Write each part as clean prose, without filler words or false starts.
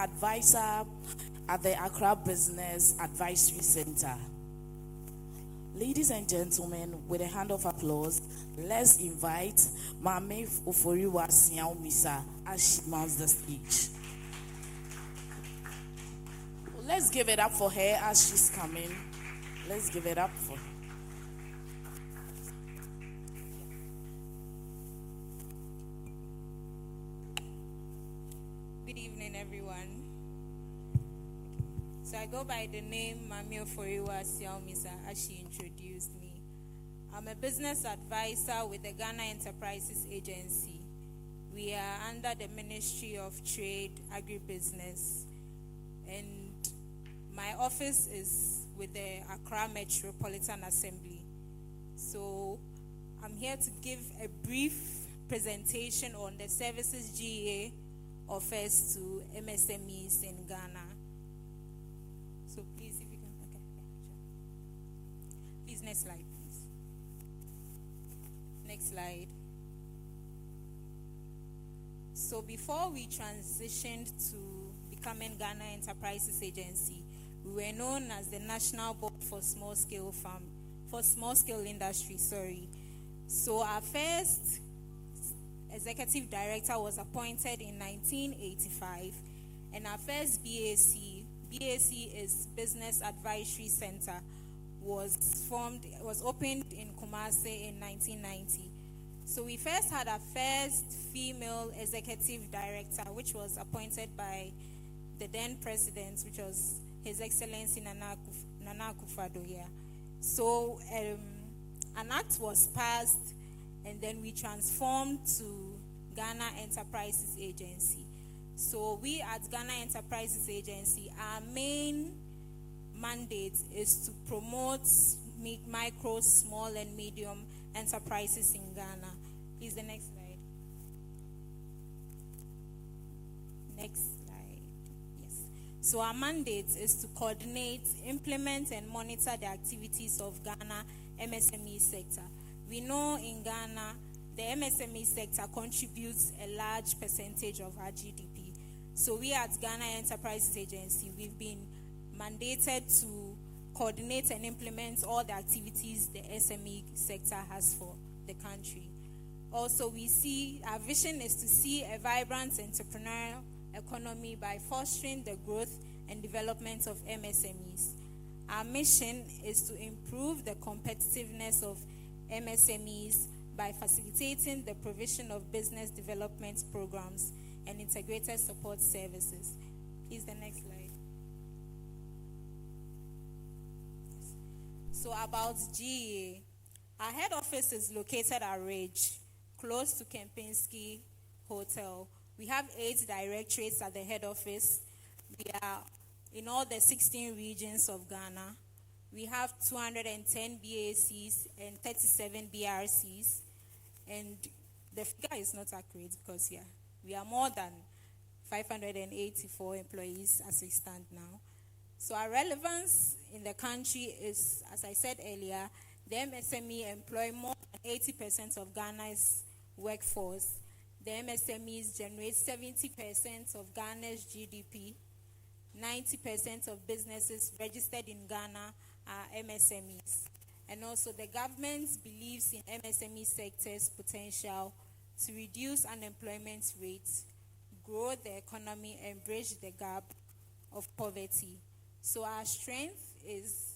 advisor at the Accra Business Advisory Center. Ladies and gentlemen, with a hand of applause, let's invite Maame Oforiwaa Siaw Misa as she mounts the stage. Let's give it up for her as she's coming. Let's give it up for her. Good evening, everyone. So I go by the name Maame Oforiwaa Siaw Misa as she introduced me. I'm a business advisor with the Ghana Enterprises Agency. We are under the Ministry of Trade, Agribusiness, and my office is with the Accra Metropolitan Assembly. So I'm here to give a brief presentation on the services GA offers to MSMEs in Ghana. So please, if you can, okay, sure. Please, next slide, please. Next slide. So before we transitioned to becoming Ghana Enterprises Agency, we were known as the National Board for Small Scale Industry. So our first executive director was appointed in 1985, and our first BAC is Business Advisory Center, was opened in Kumasi in 1990. So we first had our first female executive director, which was appointed by the then president, which was His Excellency Nana Akufo-Addo here. So an act was passed, and then we transformed to Ghana Enterprises Agency. So we at Ghana Enterprises Agency, our main mandate is to promote micro, small, and medium enterprises in Ghana. Please, the next slide. Next slide. Yes. So our mandate is to coordinate, implement, and monitor the activities of Ghana MSME sector. We know in Ghana, the MSME sector contributes a large percentage of our GDP. So we at Ghana Enterprises Agency, we've been mandated to coordinate and implement all the activities the SME sector has for the country. Also, our vision is to see a vibrant entrepreneurial economy by fostering the growth and development of MSMEs. Our mission is to improve the competitiveness of MSMEs by facilitating the provision of business development programs and integrated support services. Please, the next slide. So about GA, our head office is located at Ridge, close to Kempinski Hotel. We have 8 directorates at the head office. We are in all the 16 regions of Ghana. We have 210 BACs and 37 BRCs. And the figure is not accurate because we are more than 584 employees as we stand now. So our relevance in the country is, as I said earlier, the MSME employ more than 80% of Ghana's workforce. The MSMEs generate 70% of Ghana's GDP. 90% of businesses registered in Ghana are MSMEs. And also the government believes in MSME sector's potential to reduce unemployment rates, grow the economy, and bridge the gap of poverty. So our strength is,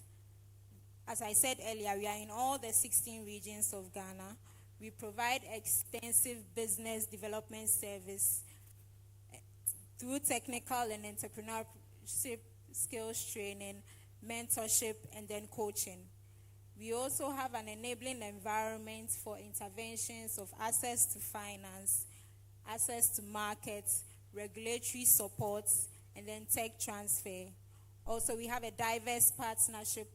as I said earlier, we are in all the 16 regions of Ghana. We provide extensive business development service through technical and entrepreneurship skills training, mentorship, and then coaching. We also have an enabling environment for interventions of access to finance, access to markets, regulatory support, and then tech transfer. Also, we have a diverse partnership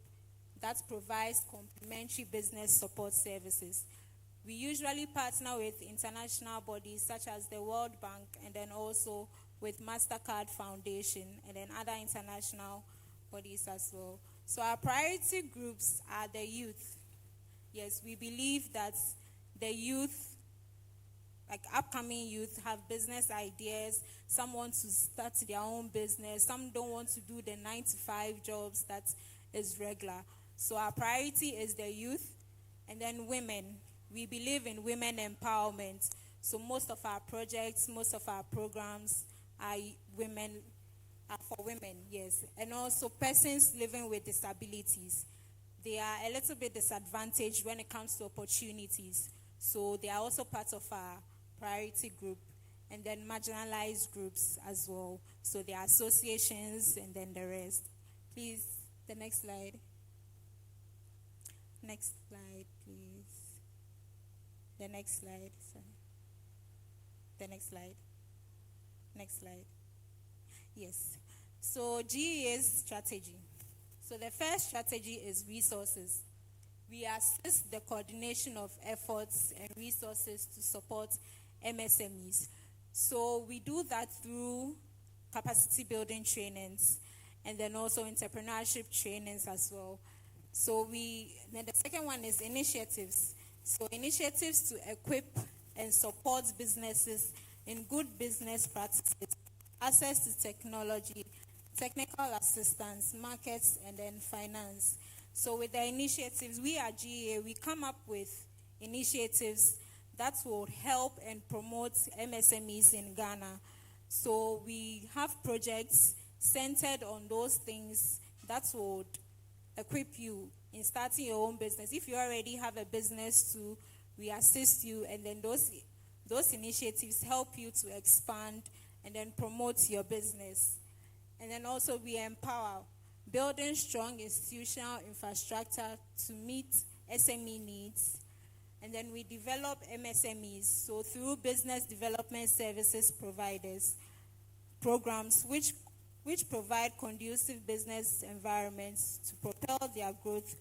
that provides complementary business support services. We usually partner with international bodies such as the World Bank, and then also with MasterCard Foundation, and then other international bodies as well. So our priority groups are the youth. Yes, we believe that the youth like upcoming youth have business ideas. Some want to start their own business. Some don't want to do the 9 to 5 jobs that is regular. So our priority is the youth, and then women. We believe in women empowerment. So most of our projects, most of our programs are for women, yes. And also persons living with disabilities. They are a little bit disadvantaged when it comes to opportunities. So they are also part of our priority group. And then marginalized groups as well. So there are associations and then the rest. Please, the next slide. Next slide, please. The next slide. Sorry. The next slide. Next slide. Yes. So GEA's strategy. So the first strategy is resources. We assist the coordination of efforts and resources to support MSMEs. So we do that through capacity building trainings and then also entrepreneurship trainings as well. So then the second one is initiatives. So initiatives to equip and support businesses in good business practices, access to technology, technical assistance, markets, and then finance. So with the initiatives, we at GEA, we come up with initiatives that will help and promote MSMEs in Ghana. So we have projects centered on those things that would equip you in starting your own business. If you already have a business too, we assist you, and then those initiatives help you to expand and then promote your business. And then also we empower, building strong institutional infrastructure to meet SME needs. And then we develop MSMEs, so through business development services providers, programs which provide conducive business environments to propel their growth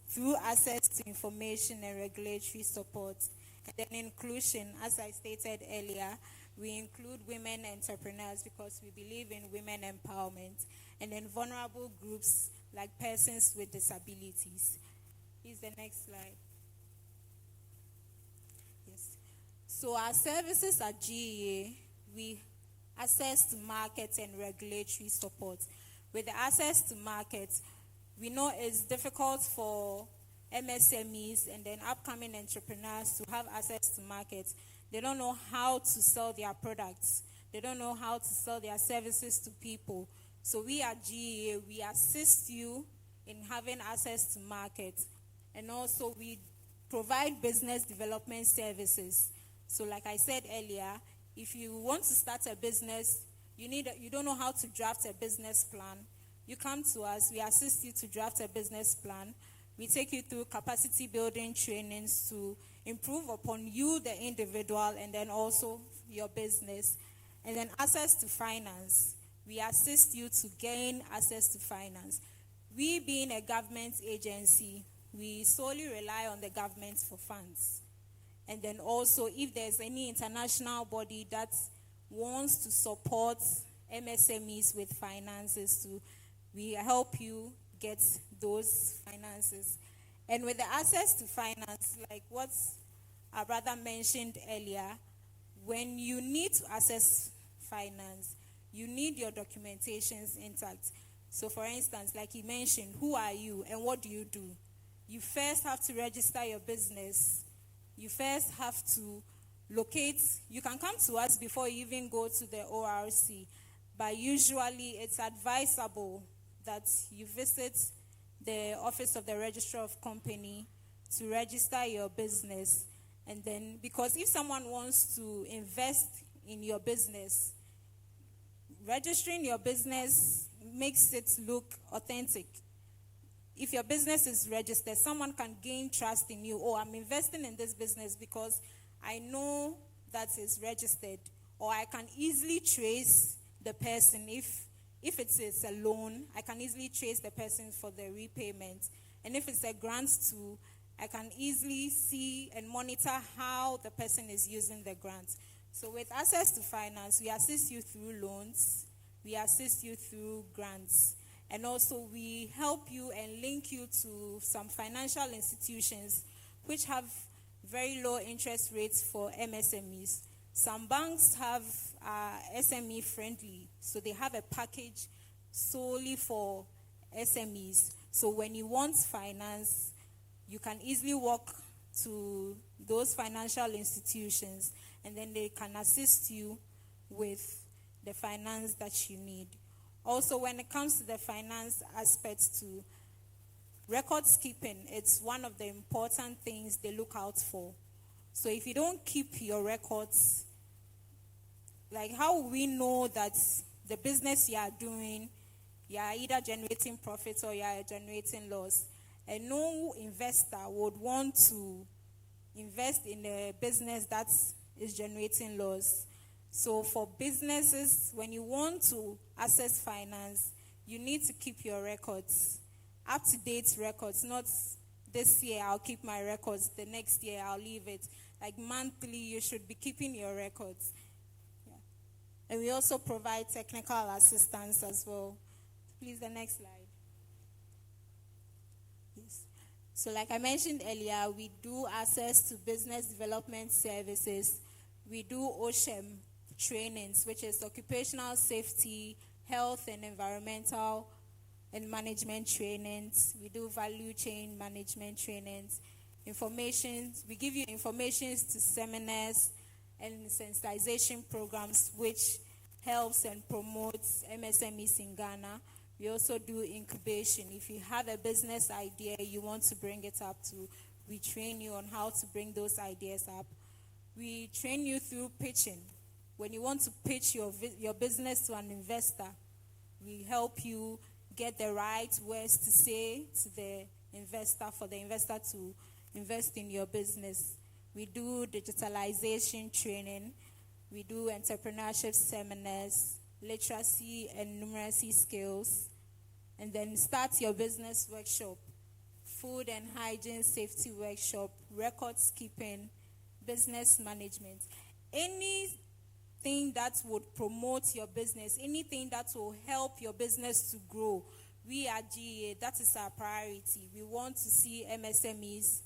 through access to information and regulatory support. And then inclusion, as I stated earlier, we include women entrepreneurs because we believe in women empowerment, and then vulnerable groups like persons with disabilities. Here's the next slide. Yes. So our services at GEA, we access to market and regulatory support. With the access to market, we know it's difficult for MSMEs and then upcoming entrepreneurs to have access to market. They don't know how to sell their products. They don't know how to sell their services to people. So we at GEA, we assist you in having access to market. And also we provide business development services. So like I said earlier, if you want to start a business, you don't know how to draft a business plan, you come to us, we assist you to draft a business plan. We take you through capacity building trainings to improve upon you, the individual, and then also your business. And then access to finance. We assist you to gain access to finance. We being a government agency, we solely rely on the government for funds. And then also, if there's any international body that wants to support MSMEs with finances too, we help you get those finances. And with the access to finance, like what our brother mentioned earlier, when you need to access finance, you need your documentations intact. So for instance, like he mentioned, who are you and what do? You first have to register your business. You first have to locate. You can come to us before you even go to the ORC, but usually it's advisable that you visit the office of the registrar of company to register your business. And then, because if someone wants to invest in your business, registering your business makes it look authentic. If your business is registered, someone can gain trust in you. Oh, I'm investing in this business because I know that it's registered. Or I can easily trace the person. If it is a loan, I can easily trace the person for the repayment. And if it's a grant too, I can easily see and monitor how the person is using the grant. So with access to finance, we assist you through loans. We assist you through grants. And also we help you and link you to some financial institutions which have very low interest rates for MSMEs. Some banks have SME friendly, so they have a package solely for SMEs. So when you want finance, you can easily walk to those financial institutions, and then they can assist you with the finance that you need. Also, when it comes to the finance aspects too, records keeping, it's one of the important things they look out for. So if you don't keep your records, like how will we know that the business you are doing, you are either generating profits or you are generating loss? And no investor would want to invest in a business that is generating loss. So for businesses, when you want to access finance, you need to keep your records, up-to-date records, not this year I'll keep my records, the next year I'll leave it. Like monthly, you should be keeping your records. Yeah. And we also provide technical assistance as well. Please, the next slide. Yes. So like I mentioned earlier, we do access to business development services. We do OSHEM trainings, which is occupational safety, health and environmental and management trainings. We do value chain management trainings. We give you information to seminars and sensitization programs, which helps and promotes MSMEs in Ghana. We also do incubation. If you have a business idea you want to bring it up to, we train you on how to bring those ideas up. We train you through pitching. When you want to pitch your business to an investor, we help you get the right words to say to the investor for the investor to invest in your business. We do digitalization training. We do entrepreneurship seminars, literacy and numeracy skills, and then start your business workshop, food and hygiene safety workshop, records keeping, business management. Anything that would promote your business, anything that will help your business to grow, we at GEA, that is our priority. We want to see MSMEs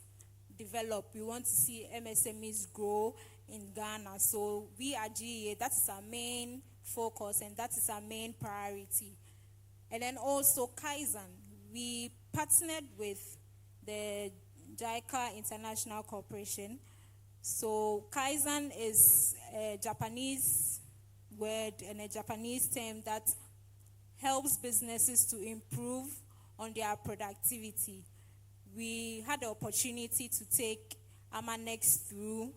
develop. We want to see MSMEs grow in Ghana. So we at GEA, that is our main focus and that is our main priority. And then also Kaizen. We partnered with the JICA International Corporation. So Kaizen is a Japanese word and a Japanese term that helps businesses to improve on their productivity. We had the opportunity to take Amanex through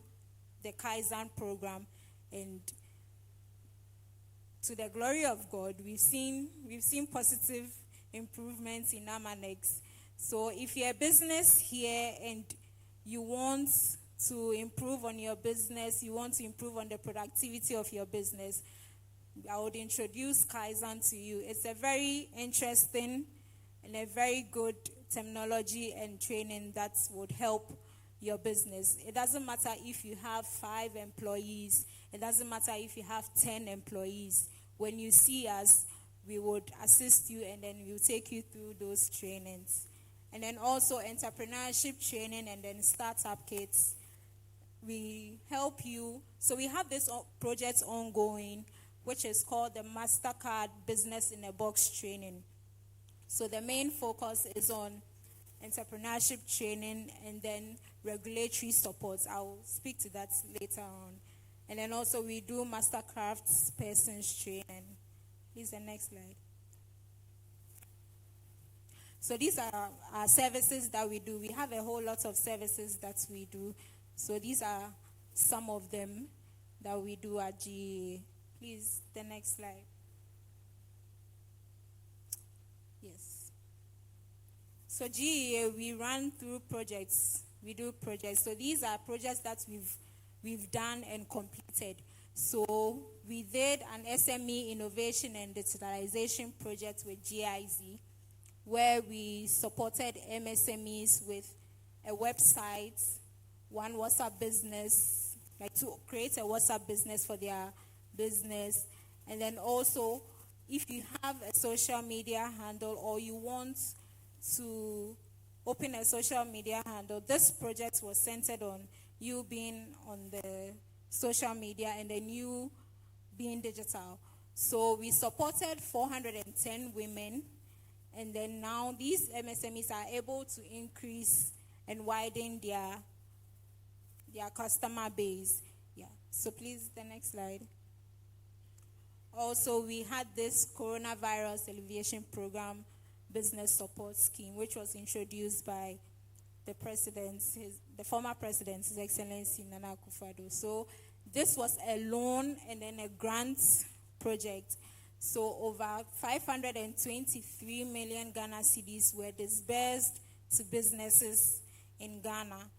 the Kaizen program, and to the glory of God, we've seen positive improvements in Amanex. So if you're a business here and you want to improve on your business, you want to improve on the productivity of your business, I would introduce Kaizen to you. It's a very interesting and a very good terminology and training that would help your business. It doesn't matter if you have 5 employees. It doesn't matter if you have 10 employees. When you see us, we would assist you and then we'll take you through those trainings. And then also entrepreneurship training and then startup kits. We help you. So we have this project ongoing, which is called the MasterCard Business in a Box training. So the main focus is on entrepreneurship training and then regulatory support. I'll speak to that later on. And then also we do Mastercrafts persons training. Please, the next slide. So these are our services that we do. We have a whole lot of services that we do. So these are some of them that we do at GEA. Please, the next slide. Yes. So GEA, we run through projects. We do projects. So these are projects that we've done and completed. So we did an SME innovation and digitalization project with GIZ, where we supported MSMEs with a website, one WhatsApp business, like to create a WhatsApp business for their business. And then also, if you have a social media handle or you want to open a social media handle, this project was centered on you being on the social media and then you being digital. So we supported 410 women, and then now these MSMEs are able to increase and widen their customer base. Yeah. So please, the next slide. Also, we had this coronavirus alleviation program business support scheme, which was introduced by the former president, His Excellency Nana Akufo-Addo. So this was a loan and then a grant project. So over 523 million Ghana cedis were disbursed to businesses in Ghana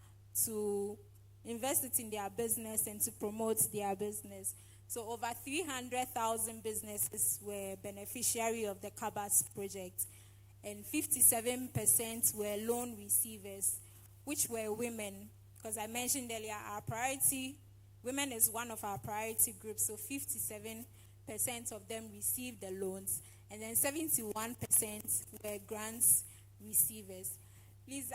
to invest it in their business and to promote their business. So over 300,000 businesses were beneficiary of the Kabas project, and 57% were loan receivers, which were women. Because I mentioned earlier, women is one of our priority groups, so 57% of them received the loans, and then 71% were grants receivers. Please,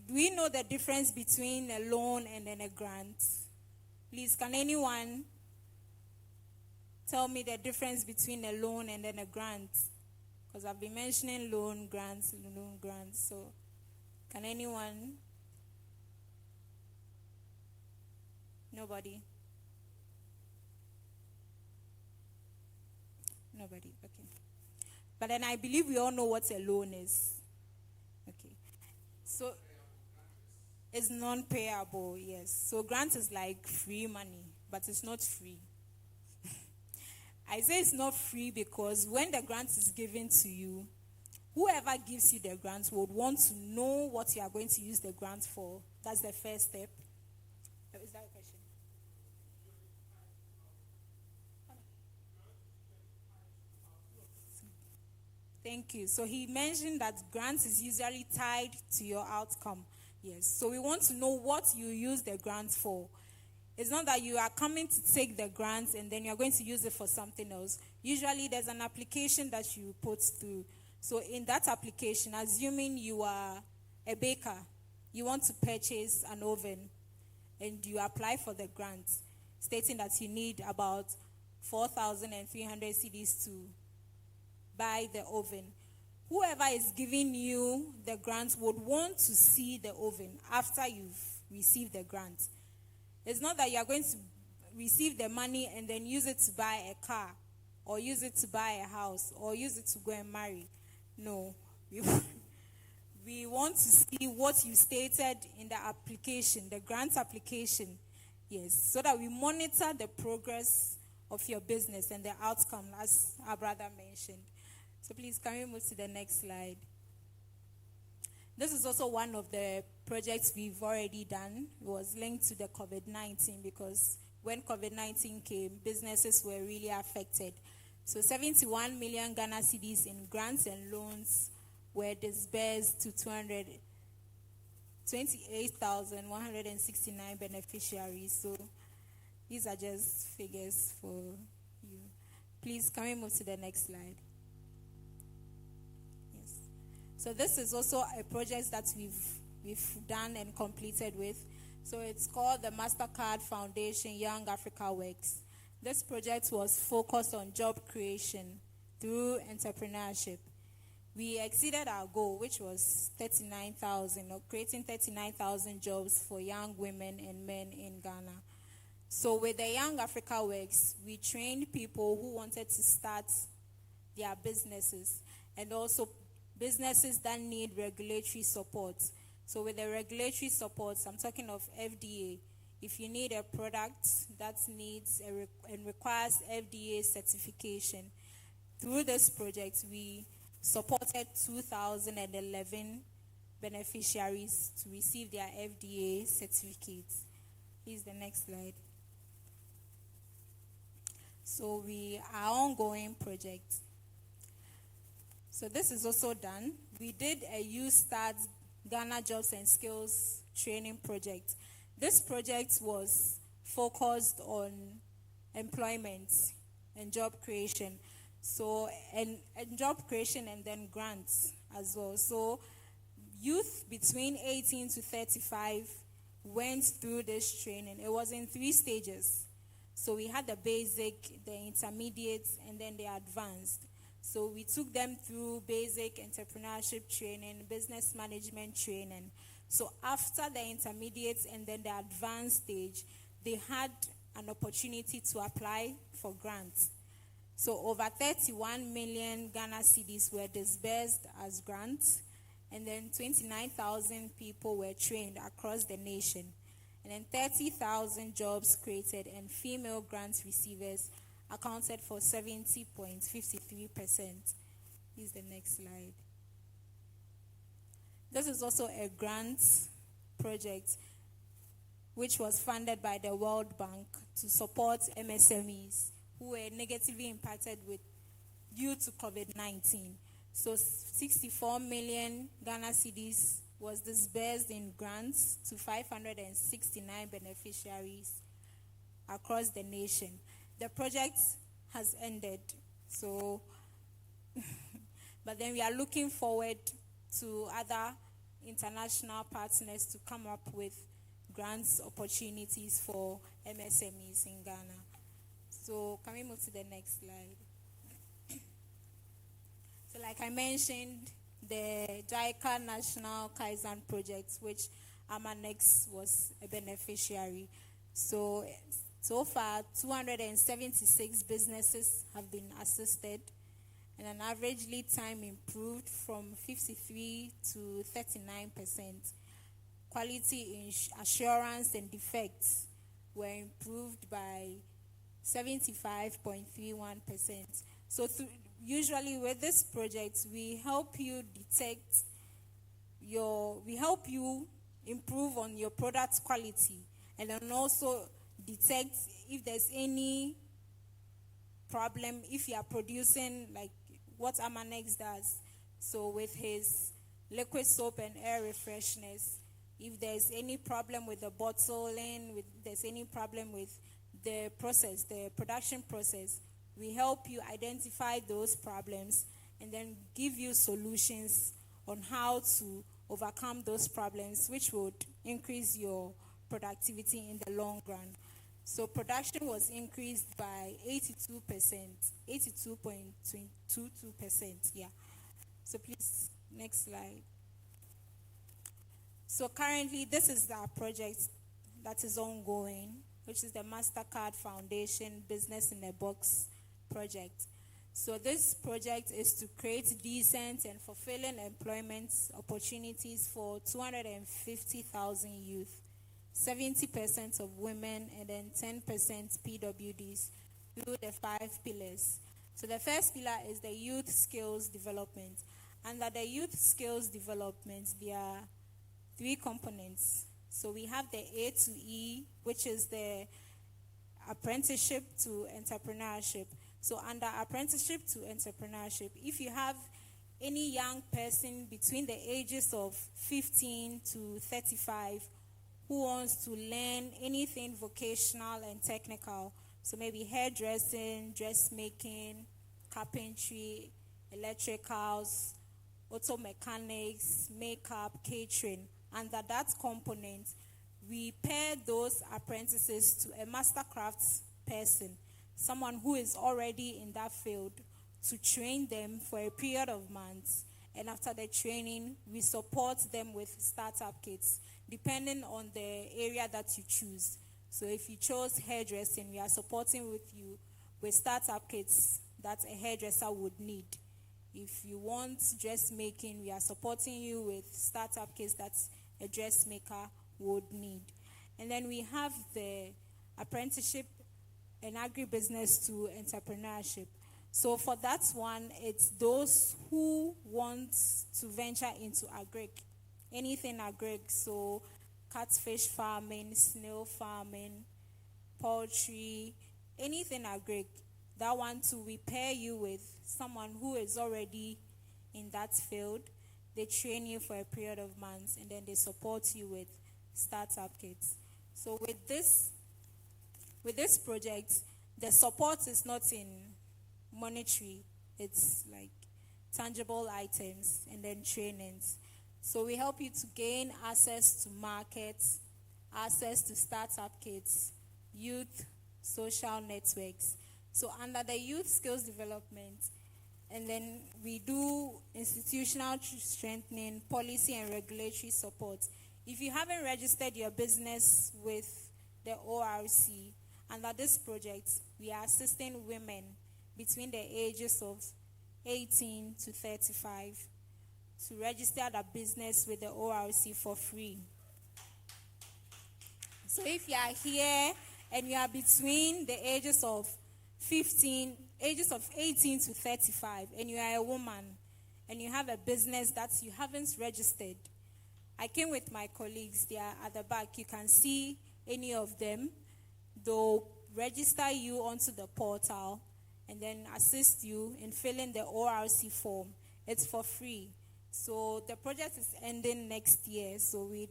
do we know the difference between a loan and then a grant? Please, can anyone tell me the difference between a loan and then a grant? Because I've been mentioning loan, grants. So, can anyone? Nobody? Nobody, okay. But then I believe we all know what a loan is. Okay. So, it's non-payable, yes. So, grant is like free money, but it's not free. I say it's not free because when the grant is given to you, whoever gives you the grant would want to know what you are going to use the grant for. That's the first step. Is that a question? Thank you. So he mentioned that grant is usually tied to your outcome. Yes. So we want to know what you use the grant for. It's not that you are coming to take the grant and then you're going to use it for something else. Usually there's an application that you put through. So in that application, assuming you are a baker, you want to purchase an oven and you apply for the grant, stating that you need about 4,300 cedis to buy the oven. Whoever is giving you the grant would want to see the oven after you've received the grant. It's not that you are going to receive the money and then use it to buy a car or use it to buy a house or use it to go and marry. No. We want to see what you stated in the application, the grant application. Yes, so that we monitor the progress of your business and the outcome, as our brother mentioned. So please, can we move to the next slide? This is also one of the projects we've already done. It was linked to the COVID-19 because when COVID-19 came, businesses were really affected. So 71 million Ghana cedis in grants and loans were disbursed to 228,169 beneficiaries. So these are just figures for you. Please, can we move to the next slide? So this is also a project that we've done and completed with. So it's called the MasterCard Foundation Young Africa Works. This project was focused on job creation through entrepreneurship. We exceeded our goal, which was 39,000, or creating 39,000 jobs for young women and men in Ghana. So with the Young Africa Works, we trained people who wanted to start their businesses and also businesses that need regulatory support. So with the regulatory support, I'm talking of FDA. If you need a product that needs and requires FDA certification, through this project, we supported 2,011 beneficiaries to receive their FDA certificates. Please, the next slide. So our ongoing project. So this is also done. We did a Youth Start Ghana Jobs and Skills training project. This project was focused on employment and job creation. So, and job creation and then grants as well. So, youth between 18 to 35 went through this training. It was in 3 stages. So we had the basic, the intermediate, and then the advanced. So we took them through basic entrepreneurship training, business management training. So after the intermediate and then the advanced stage, they had an opportunity to apply for grants. So over 31 million Ghana cedis were disbursed as grants, and then 29,000 people were trained across the nation. And then 30,000 jobs created, and female grant receivers accounted for 70.53%. Here's the next slide. This is also a grant project which was funded by the World Bank to support MSMEs who were negatively impacted due to COVID-19. So 64 million Ghana cedis was disbursed in grants to 569 beneficiaries across the nation. The project has ended, so but then we are looking forward to other international partners to come up with grants opportunities for MSMEs in Ghana. So can we move to the next slide? So like I mentioned, the JICA National Kaizen Project, which Amanex was a beneficiary. So far, 276 businesses have been assisted, and an average lead time improved from 53 to 39%. Quality assurance and defects were improved by 75.31%. So usually with this project, we help you improve on your product quality, and then also detect if there's any problem if you are producing like what Amanex does. So with his liquid soap and air refreshness, if there's any problem with the bottling, if there's any problem with the process, the production process, we help you identify those problems and then give you solutions on how to overcome those problems, which would increase your productivity in the long run. So production was increased by 82%, 82.22%, yeah. So please, next slide. So currently, this is our project that is ongoing, which is the MasterCard Foundation Business in a Box project. So this project is to create decent and fulfilling employment opportunities for 250,000 youth, 70% of women, and then 10% PWDs through the 5 pillars. So the first pillar is the youth skills development. Under the youth skills development, there are 3 components. So we have the A to E, which is the apprenticeship to entrepreneurship. So under apprenticeship to entrepreneurship, if you have any young person between the ages of 15 to 35 who wants to learn anything vocational and technical, so maybe hairdressing, dressmaking, carpentry, electricals, auto mechanics, makeup, catering, under that component, we pair those apprentices to a master crafts person, someone who is already in that field, to train them for a period of months. And after the training, we support them with startup kits, depending on the area that you choose. So if you chose hairdressing, we are supporting with you with startup kits that a hairdresser would need. If you want dressmaking, we are supporting you with startup kits that a dressmaker would need. And then we have the apprenticeship and agribusiness to entrepreneurship. So for that one, it's those who want to venture into agric, anything agric, so catfish farming, snail farming, poultry, anything agric. That one too, we pair you with someone who is already in that field. They train you for a period of months, and then they support you with startup kits. So with this project, the support is not in monetary, it's like tangible items and then trainings. So we help you to gain access to markets, access to startup kits, youth social networks. So under the youth skills development, and then we do institutional strengthening, policy and regulatory support. If you haven't registered your business with the ORC, under this project, we are assisting women between the ages of 18 to 35 to register their business with the ORC for free. So if you are here and you are between the ages of 18 to 35, and you are a woman, and you have a business that you haven't registered, I came with my colleagues. They are at the back. You can see any of them. They'll register you onto the portal and then assist you in filling the ORC form. It's for free. So the project is ending next year, so we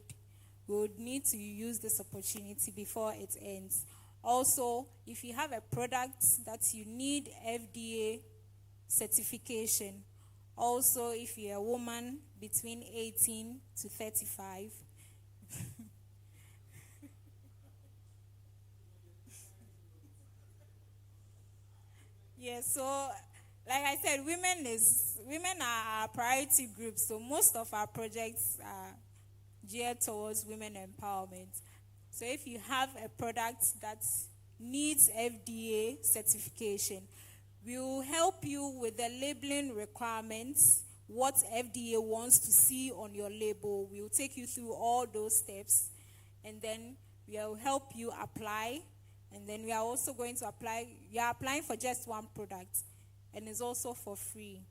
would need to use this opportunity before it ends. Also, if you have a product that you need FDA certification, also if you're a woman between 18 to 35, yeah, so like I said, women are our priority group, so most of our projects are geared towards women empowerment. So if you have a product that needs FDA certification, we will help you with the labeling requirements, what FDA wants to see on your label. We will take you through all those steps, and then we will help you apply. And then we are also going to apply. You are applying for just one product, and it's also for free.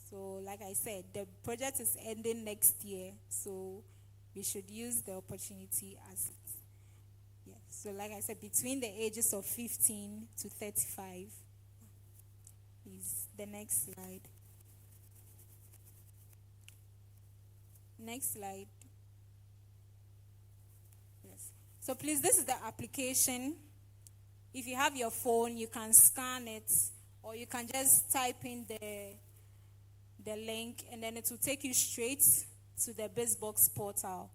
So like I said, the project is ending next year, so we should use the opportunity as it. Yeah. So like I said, between the ages of 15 to 35 is the next slide. Next slide. Yes. So please, this is the application. If you have your phone, you can scan it, or you can just type in the link, and then it will take you straight to the BizBox portal,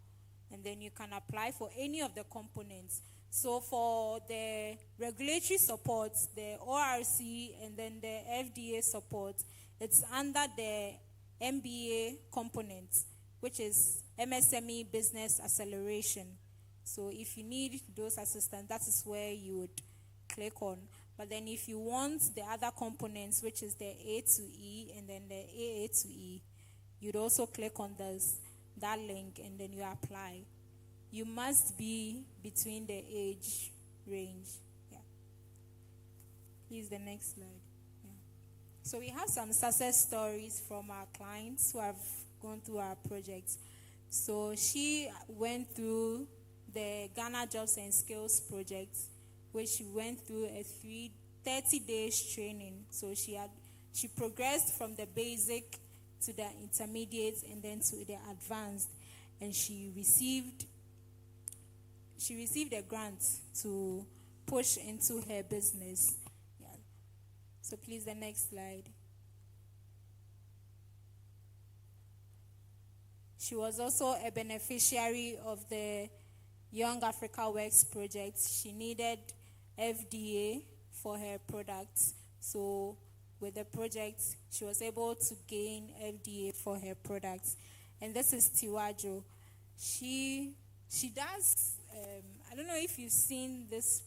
and then you can apply for any of the components. So for the regulatory support, the ORC, and then the FDA support, it's under the MBA component, which is MSME Business Acceleration. So if you need those assistance, that is where you would click on. But then if you want the other components, which is the A to E and then the AA to E, you'd also click on that link, and then you apply. You must be between the age range. Yeah. Please, the next slide. Yeah. So we have some success stories from our clients who have gone through our project. So she went through the Ghana Jobs and Skills project, which she went through a 30 days training. So she progressed from the basic to the intermediate and then to the advanced, and she received a grant to push into her business. Yeah. So please, the next slide. She was also a beneficiary of the Young Africa Works project. She needed FDA for her products. So with the project, she was able to gain FDA for her products. And this is Tiwajo. She does, I don't know if you've seen this,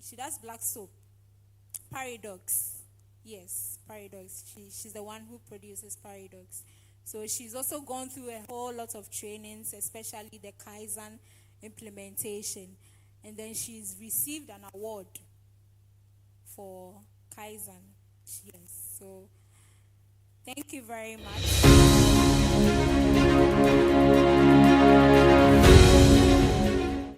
she does black soap. Paradox. Yes, Paradox. She's the one who produces Paradox. So she's also gone through a whole lot of trainings, especially the Kaizen implementation. And then she's received an award for Kaizen. Yes. So thank you very much.